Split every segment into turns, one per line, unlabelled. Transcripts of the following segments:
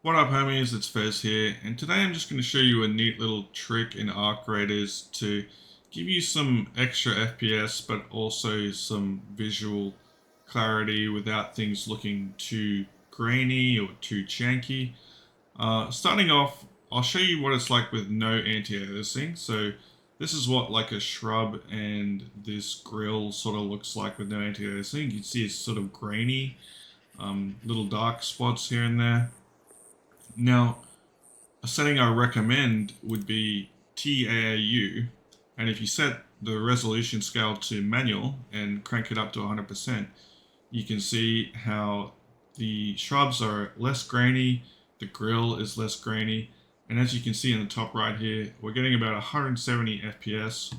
What up homies, it's Fez here, and today I'm just going to show you a neat little trick in Arc Raiders to give you some extra FPS but also some visual clarity without things looking too grainy or too janky. Starting off, I'll show you what it's like with no anti-aliasing. So this is what like a shrub and this grill sort of looks like with no anti-aliasing. You can see it's sort of grainy, little dark spots here and there. Now, a setting I recommend would be TAAU, and if you set the resolution scale to manual and crank it up to 100%, you can see how the shrubs are less grainy, the grill is less grainy, and as you can see in the top right here, we're getting about 170 FPS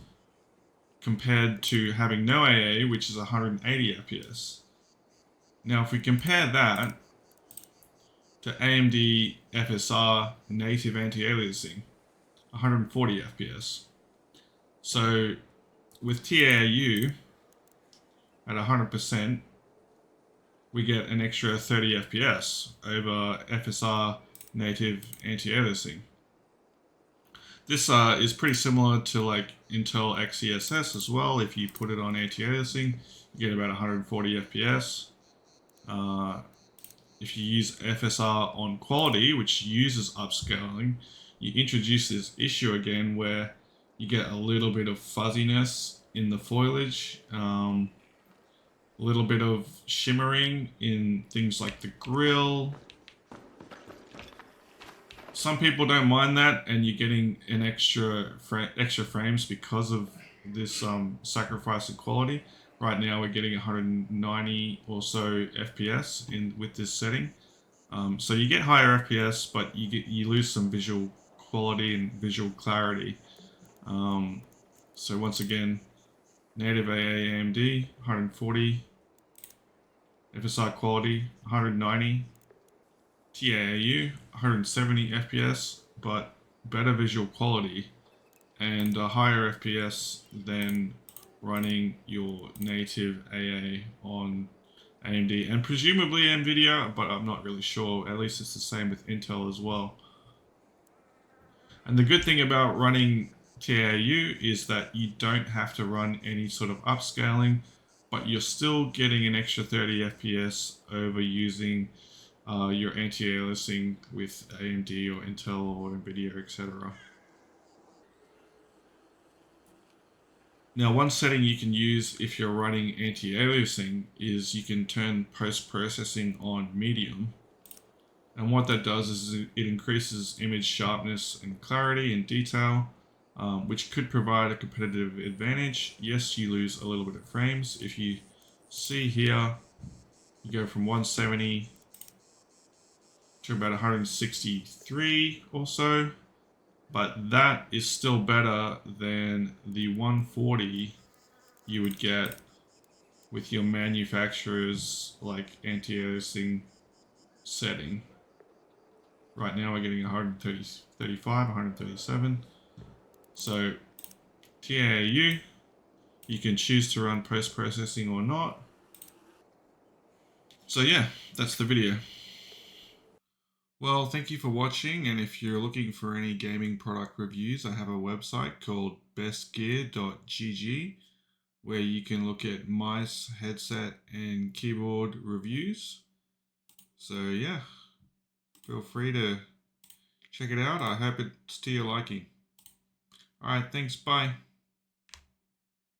compared to having no AA, which is 180 FPS. Now, if we compare that to AMD FSR native anti-aliasing, 140 FPS. So with TAU at 100%, we get an extra 30 FPS over FSR native anti-aliasing. This is pretty similar to like Intel XeSS as well. If you put it on anti-aliasing, you get about 140 FPS. If you use FSR on quality, which uses upscaling, you introduce this issue again where you get a little bit of fuzziness in the foliage, a little bit of shimmering in things like the grill. Some people don't mind that, and you're getting an extra frames because of this sacrifice in quality. Right now we're getting 190 or so FPS with this setting. So you get higher FPS, but you lose some visual quality and visual clarity. So once again, native AA AMD 140, FSR quality 190, TAAU 170 FPS, but better visual quality and a higher FPS than running your native AA on AMD and presumably Nvidia, but I'm not really sure. At least it's the same with Intel as well. And the good thing about running TAU is that you don't have to run any sort of upscaling, but you're still getting an extra 30 FPS over using your anti-aliasing with AMD or Intel or Nvidia, etc. Now, one setting you can use if you're running anti-aliasing is you can turn post-processing on medium. And what that does is it increases image sharpness and clarity and detail, which could provide a competitive advantage. Yes, you lose a little bit of frames. If you see here, you go from 170 to about 163 or so, but that is still better than the 140 you would get with your manufacturer's like anti-aliasing setting. Right now we're getting 135, 137. So TAU, you can choose to run post-processing or not. So yeah, that's the video. Well, thank you for watching, and if you're looking for any gaming product reviews, I have a website called bestgear.gg where you can look at mice, headset, and keyboard reviews. So yeah, feel free to check it out. I hope it's to your liking. Alright, thanks, bye.